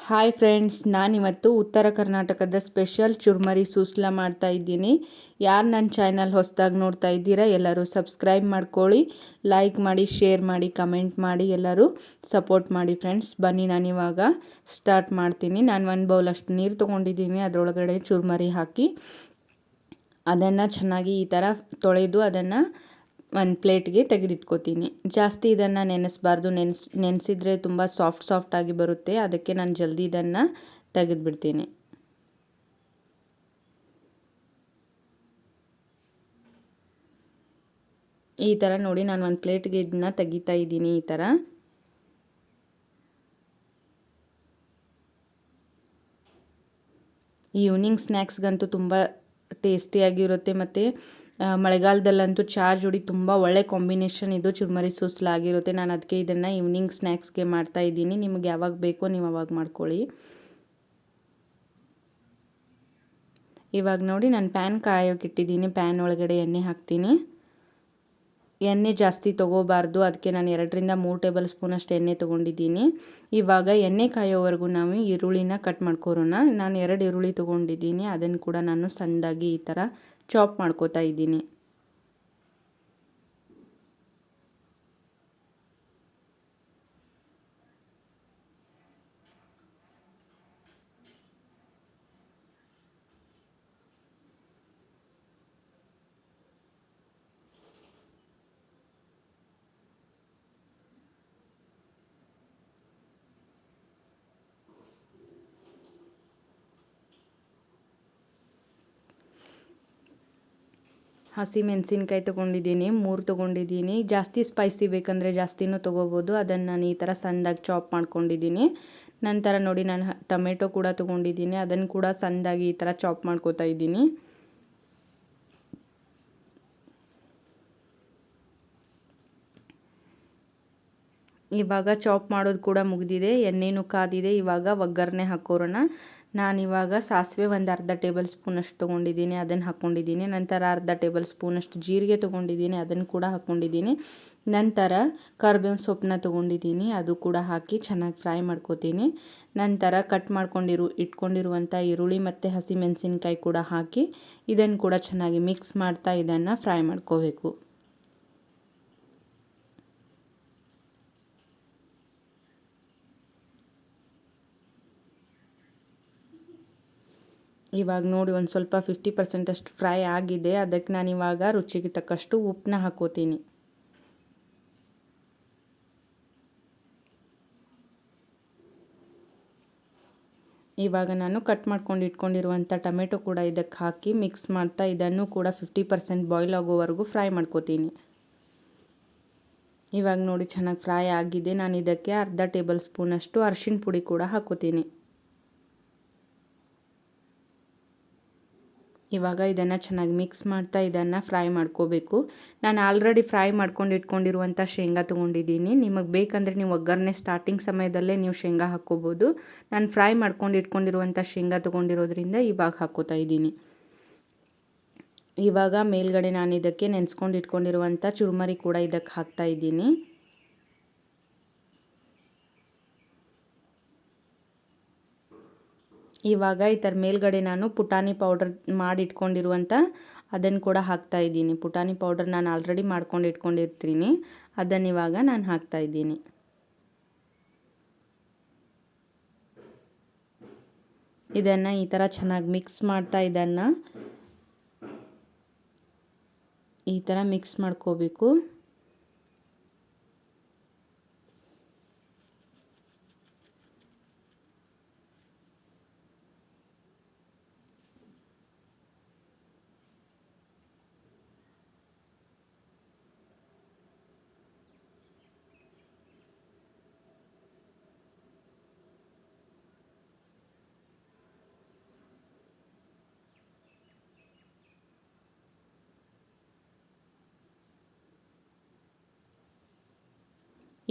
Hi friends, ನಾನಿವತ್ತು ಉತ್ತರ ಕರ್ನಾಟಕದ ಸ್ಪೆಷಲ್ ಚುರ್ಮರಿ ಸೂಸ್ಲ ಮಾಡ್ತಾ ಇದ್ದೀನಿ. ಯಾರು ನನ್ನ ಚಾನಲ್ ಹೊಸದಾಗಿ ನೋಡ್ತಾ ಇದ್ದೀರಾ ಎಲ್ಲರೂ ಸಬ್ಸ್ಕ್ರೈಬ್ ಮಾಡ್ಕೊಳ್ಳಿ, ಲೈಕ್ ಮಾಡಿ, ಶೇರ್ ಮಾಡಿ, ಕಮೆಂಟ್ ಮಾಡಿ, ಎಲ್ಲರೂ ಸಪೋರ್ಟ್ ಮಾಡಿ ಫ್ರೆಂಡ್ಸ್. ಬನ್ನಿ ನಾನಿವಾಗ ಸ್ಟಾರ್ಟ್ ಮಾಡ್ತೀನಿ. ನಾನು 1 ಬೌಲ್ ಅಷ್ಟು ನೀರು ತೊಗೊಂಡಿದ್ದೀನಿ. ಅದರೊಳಗಡೆ ಚುರ್ಮರಿ ಹಾಕಿ ಅದನ್ನು ಚೆನ್ನಾಗಿ ಈ ಥರ ತೊಳೆದು ಅದನ್ನು ಒಂದು ಪ್ಲೇಟ್ಗೆ ತೆಗೆದಿಟ್ಕೋತೀನಿ. ಜಾಸ್ತಿ ಇದನ್ನು ನೆನೆಸಬಾರ್ದು, ನೆನೆಸಿದ್ರೆ ತುಂಬ ಸಾಫ್ಟಾಗಿ ಬರುತ್ತೆ. ಅದಕ್ಕೆ ನಾನು ಜಲ್ದಿ ಇದನ್ನು ತೆಗೆದುಬಿಡ್ತೀನಿ. ಈ ಥರ ನೋಡಿ, ನಾನು ಒಂದು ಪ್ಲೇಟ್ಗೆ ಇದನ್ನ ತೆಗಿತಾ ಇದ್ದೀನಿ. ಈ ಥರ ಈವ್ನಿಂಗ್ ಸ್ನ್ಯಾಕ್ಸ್ಗಂತೂ ತುಂಬ ಟೇಸ್ಟಿಯಾಗಿರುತ್ತೆ. ಮತ್ತು ಮಳೆಗಾಲದಲ್ಲಂತೂ ಚಹಾ ಜೋಡಿ ತುಂಬ ಒಳ್ಳೆ ಕಾಂಬಿನೇಷನ್ ಇದು ಚುರ್ಮರಿ ಸೂಸ್ಲ ಆಗಿರುತ್ತೆ. ನಾನು ಅದಕ್ಕೆ ಇದನ್ನು ಈವ್ನಿಂಗ್ ಸ್ನ್ಯಾಕ್ಸ್ಗೆ ಮಾಡ್ತಾ ಇದ್ದೀನಿ. ನಿಮಗೆ ಯಾವಾಗ ಬೇಕೋ ನೀವು ಅವಾಗ ಮಾಡ್ಕೊಳ್ಳಿ. ಇವಾಗ ನೋಡಿ, ನಾನು ಪ್ಯಾನ್ ಕಾಯೋಕೆ ಇಟ್ಟಿದ್ದೀನಿ. ಪ್ಯಾನ್ ಒಳಗಡೆ ಎಣ್ಣೆ ಹಾಕ್ತೀನಿ. ಎಣ್ಣೆ ಜಾಸ್ತಿ ತೊಗೋಬಾರ್ದು, ಅದಕ್ಕೆ ನಾನು 2ರಿಂದ 3 ಟೇಬಲ್ ಸ್ಪೂನ್ ಅಷ್ಟು ಎಣ್ಣೆ ತೊಗೊಂಡಿದ್ದೀನಿ. ಇವಾಗ ಎಣ್ಣೆ ಕಾಯೋವರೆಗೂ ನಾವು ಈರುಳ್ಳಿನ ಕಟ್ ಮಾಡ್ಕೊರೋಣ. ನಾನು 2 ಈರುಳ್ಳಿ ತೊಗೊಂಡಿದ್ದೀನಿ. ಅದನ್ನು ಕೂಡ ನಾನು ಸಣ್ಣದಾಗಿ ಈ ಥರ ಚಾಪ್ ಮಾಡ್ಕೋತಾ ಇದ್ದೀನಿ. ಹಸಿ ಮೆಣಸಿನ್ಕಾಯಿ ತೊಗೊಂಡಿದ್ದೀನಿ, 3 ತೊಗೊಂಡಿದ್ದೀನಿ. ಜಾಸ್ತಿ ಸ್ಪೈಸಿ ಬೇಕಂದರೆ ಜಾಸ್ತಿನೂ ತೊಗೋಬೋದು. ಅದನ್ನು ನಾನು ಈ ಥರ ಸಣ್ಣದಾಗಿ ಚಾಪ್ ಮಾಡ್ಕೊಂಡಿದ್ದೀನಿ. ನಂತರ ನೋಡಿ, ನಾನು ಟೊಮೆಟೊ ಕೂಡ ತೊಗೊಂಡಿದ್ದೀನಿ. ಅದನ್ನು ಕೂಡ ಸಣ್ಣದಾಗಿ ಈ ಥರ ಚಾಪ್ ಮಾಡ್ಕೋತಾ ಇದ್ದೀನಿ. ಇವಾಗ ಚಾಪ್ ಮಾಡೋದು ಕೂಡ ಮುಗಿದಿದೆ, ಎಣ್ಣೆನೂ ಕಾದಿದೆ. ಇವಾಗ ಒಗ್ಗರಣೆ ಹಾಕೋರೋಣ. ನಾನಿವಾಗ ಸಾಸಿವೆ ಒಂದು ಅರ್ಧ ಟೇಬಲ್ ಸ್ಪೂನ್ ಅಷ್ಟು ತೊಗೊಂಡಿದ್ದೀನಿ, ಅದನ್ನು ಹಾಕ್ಕೊಂಡಿದ್ದೀನಿ. ನಂತರ ಅರ್ಧ ಟೇಬಲ್ ಸ್ಪೂನ್ ಅಷ್ಟು ಜೀರಿಗೆ ತೊಗೊಂಡಿದ್ದೀನಿ, ಅದನ್ನು ಕೂಡ ಹಾಕ್ಕೊಂಡಿದ್ದೀನಿ. ನಂತರ ಕರಿಬೇವಿನ ಸೊಪ್ಪನ್ನ ತೊಗೊಂಡಿದ್ದೀನಿ, ಅದು ಕೂಡ ಹಾಕಿ ಚೆನ್ನಾಗಿ ಫ್ರೈ ಮಾಡ್ಕೋತೀನಿ. ನಂತರ ಕಟ್ ಇಟ್ಕೊಂಡಿರುವಂಥ ಈರುಳ್ಳಿ ಮತ್ತು ಹಸಿಮೆಣಸಿನ್ಕಾಯಿ ಕೂಡ ಹಾಕಿ ಇದನ್ನು ಕೂಡ ಚೆನ್ನಾಗಿ ಮಿಕ್ಸ್ ಮಾಡ್ತಾ ಇದನ್ನು ಫ್ರೈ ಮಾಡ್ಕೋಬೇಕು. ಇವಾಗ ನೋಡಿ, ಒಂದು ಸ್ವಲ್ಪ 50% ಅಷ್ಟು ಫ್ರೈ ಆಗಿದೆ. ಅದಕ್ಕೆ ನಾನು ಇವಾಗ ರುಚಿಗೆ ತಕ್ಕಷ್ಟು ಉಪ್ಪನ್ನ ಹಾಕೋತೀನಿ. ಇವಾಗ ನಾನು ಕಟ್ ಮಾಡ್ಕೊಂಡು ಇಟ್ಕೊಂಡಿರುವಂಥ ಟೊಮೆಟೊ ಕೂಡ ಇದಕ್ಕೆ ಹಾಕಿ ಮಿಕ್ಸ್ ಮಾಡ್ತಾ ಇದನ್ನು ಕೂಡ 50% ಬಾಯ್ಲ್ ಆಗೋವರೆಗೂ ಫ್ರೈ ಮಾಡ್ಕೋತೀನಿ. ಇವಾಗ ನೋಡಿ, ಚೆನ್ನಾಗಿ ಫ್ರೈ ಆಗಿದೆ. ನಾನು ಇದಕ್ಕೆ ಅರ್ಧ ಟೇಬಲ್ ಸ್ಪೂನಷ್ಟು ಅರಿಶಿಣ ಪುಡಿ ಕೂಡ ಹಾಕೋತೀನಿ. ಇವಾಗ ಇದನ್ನು ಚೆನ್ನಾಗಿ ಮಿಕ್ಸ್ ಮಾಡ್ತಾ ಇದನ್ನು ಫ್ರೈ ಮಾಡ್ಕೋಬೇಕು. ನಾನು ಆಲ್ರೆಡಿ ಫ್ರೈ ಮಾಡ್ಕೊಂಡು ಇಟ್ಕೊಂಡಿರುವಂಥ ಶೇಂಗಾ ತೊಗೊಂಡಿದ್ದೀನಿ. ನಿಮಗೆ ಬೇಕಂದರೆ ನೀವು ಒಗ್ಗರಣೆ ಸ್ಟಾರ್ಟಿಂಗ್ ಸಮಯದಲ್ಲೇ ನೀವು ಶೇಂಗಾ ಹಾಕ್ಕೋಬೋದು. ನಾನು ಫ್ರೈ ಮಾಡ್ಕೊಂಡು ಇಟ್ಕೊಂಡಿರುವಂಥ ಶೇಂಗಾ ತೊಗೊಂಡಿರೋದ್ರಿಂದ ಇವಾಗ ಹಾಕ್ಕೋತಾ ಇದ್ದೀನಿ. ಇವಾಗ ಮೇಲ್ಗಡೆ ನಾನು ಇದಕ್ಕೆ ನೆನೆಸ್ಕೊಂಡು ಇಟ್ಕೊಂಡಿರುವಂಥ ಚುರ್ಮರಿ ಕೂಡ ಇದಕ್ಕೆ ಹಾಕ್ತಾ ಇದ್ದೀನಿ. ಇವಾಗ ಈ ಥರ ಮೇಲ್ಗಡೆ ನಾನು ಪುಟಾಣಿ ಪೌಡರ್ ಮಾಡಿ ಇಟ್ಕೊಂಡಿರುವಂಥ ಅದನ್ನು ಕೂಡ ಹಾಕ್ತಾ ಇದ್ದೀನಿ. ಪುಟಾಣಿ ಪೌಡರ್ ನಾನು ಆಲ್ರೆಡಿ ಮಾಡ್ಕೊಂಡು ಇಟ್ಕೊಂಡಿರ್ತೀನಿ, ಅದನ್ನು ಇವಾಗ ನಾನು ಹಾಕ್ತಾ ಇದ್ದೀನಿ. ಇದನ್ನು ಈ ಥರ ಚೆನ್ನಾಗಿ ಮಿಕ್ಸ್ ಮಾಡ್ತಾ ಇದನ್ನು ಈ ಥರ ಮಿಕ್ಸ್ ಮಾಡ್ಕೋಬೇಕು.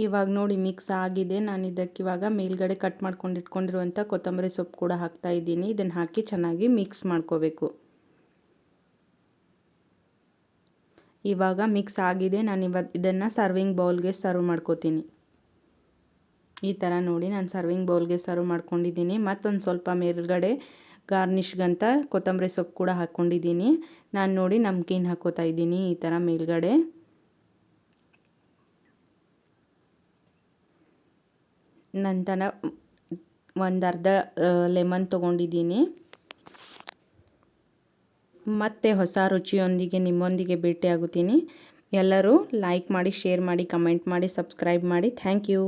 ಇವಾಗ ನೋಡಿ, ಮಿಕ್ಸ್ ಆಗಿದೆ. ನಾನು ಇದಕ್ಕೆ ಇವಾಗ ಮೇಲ್ಗಡೆ ಕಟ್ ಮಾಡ್ಕೊಂಡು ಇಟ್ಕೊಂಡಿರುವಂಥ ಕೊತ್ತಂಬರಿ ಸೊಪ್ಪು ಕೂಡ ಹಾಕ್ತಾ ಇದ್ದೀನಿ. ಇದನ್ನು ಹಾಕಿ ಚೆನ್ನಾಗಿ ಮಿಕ್ಸ್ ಮಾಡ್ಕೋಬೇಕು. ಇವಾಗ ಮಿಕ್ಸ್ ಆಗಿದೆ. ನಾನು ಇದನ್ನು ಸರ್ವಿಂಗ್ ಬೌಲ್ಗೆ ಸರ್ವ್ ಮಾಡ್ಕೋತೀನಿ. ಈ ಥರ ನೋಡಿ ನಾನು ಸರ್ವಿಂಗ್ ಬೌಲ್ಗೆ ಸರ್ವ್ ಮಾಡ್ಕೊಂಡಿದ್ದೀನಿ. ಮತ್ತೊಂದು ಸ್ವಲ್ಪ ಮೇಲ್ಗಡೆ ಗಾರ್ನಿಷ್ಗಂತ ಕೊತ್ತಂಬರಿ ಸೊಪ್ಪು ಕೂಡ ಹಾಕ್ಕೊಂಡಿದ್ದೀನಿ. ನಾನು ನೋಡಿ ನಮ್ಕೀನ್ ಹಾಕ್ಕೋತಾ ಇದ್ದೀನಿ ಈ ಥರ ಮೇಲ್ಗಡೆ. ನಂತರ ಒಂದು ಅರ್ಧ ಲೆಮನ್ ತೊಗೊಂಡಿದ್ದೀನಿ. ಮತ್ತೆ ಹೊಸ ರುಚಿಯೊಂದಿಗೆ ನಿಮ್ಮೊಂದಿಗೆ ಭೇಟಿಯಾಗುತ್ತೀನಿ. ಎಲ್ಲರೂ ಲೈಕ್ ಮಾಡಿ, ಶೇರ್ ಮಾಡಿ, ಕಮೆಂಟ್ ಮಾಡಿ, ಸಬ್ಸ್ಕ್ರೈಬ್ ಮಾಡಿ. Thank you.